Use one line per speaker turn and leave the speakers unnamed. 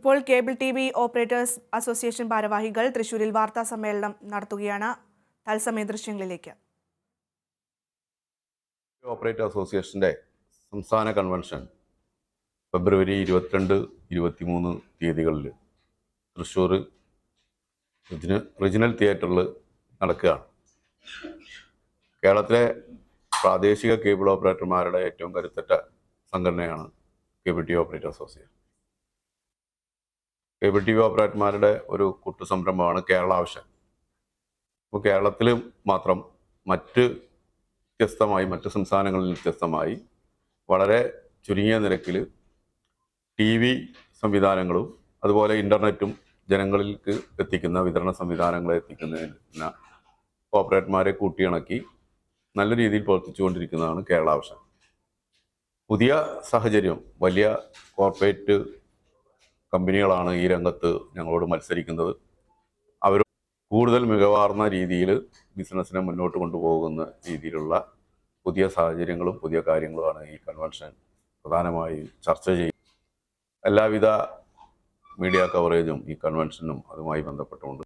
ഇപ്പോൾ cable TV. Operators association ഭാരവാഹികൾ തൃശൂരിൽ വാർത്താ സമ്മേളനം നടത്തുകയാണ്. തത്സമയ ദൃശ്യങ്ങളിലേക്ക്.
ഓപ്പറേറ്റർ അസോസിയേഷന്റെ സംസ്ഥാന കൺവെൻഷൻ ഫെബ്രുവരി 22, 23 തീയതികളിൽ തൃശ്ശൂർ റീജിയണൽ തിയേറ്ററിൽ നടക്കുകയാണ്. കേരളത്തിലെ പ്രാദേശിക കേബിൾ ഓപ്പറേറ്റർമാരുടെ ഏറ്റവും കരുത്തുറ്റ സംഘടനയാണ് cable T V operator association. Cable T V ഓപ്പറേറ്റർമാരുടെ ഒരു കൂട്ടു സംരംഭമാണ് കേരള ആവശ്യം. അപ്പോൾ കേരളത്തിൽ മാത്രം മറ്റ് സംസ്ഥാനങ്ങളിൽ വ്യത്യസ്തമായി വളരെ ചുരുങ്ങിയ നിരക്കിൽ TV സംവിധാനങ്ങളും അതുപോലെ ഇൻ്റർനെറ്റും ജനങ്ങളിലേക്ക് എത്തിക്കുന്ന വിതരണ സംവിധാനങ്ങളെ എത്തിക്കുന്നതിന് ഓപ്പറേറ്റർമാരെ കൂട്ടിയിണക്കി നല്ല രീതിയിൽ പ്രവർത്തിച്ചുകൊണ്ടിരിക്കുന്നതാണ് കേരള ആവശ്യം. പുതിയ സാഹചര്യം വലിയ കോർപ്പറേറ്റ് കമ്പനികളാണ് ഈ രംഗത്ത് ഞങ്ങളോട് മത്സരിക്കുന്നത്. അവർ കൂടുതൽ മികവാർന്ന രീതിയിൽ ബിസിനസ്സിനെ മുന്നോട്ട് കൊണ്ടുപോകുന്ന രീതിയിലുള്ള പുതിയ സാഹചര്യങ്ങളും പുതിയ കാര്യങ്ങളുമാണ് ഈ കൺവെൻഷൻ പ്രധാനമായും ചർച്ച ചെയ്യുന്നത്. എല്ലാവിധ മീഡിയ കവറേജും ഈ കൺവെൻഷനും അതുമായി ബന്ധപ്പെട്ടുകൊണ്ട്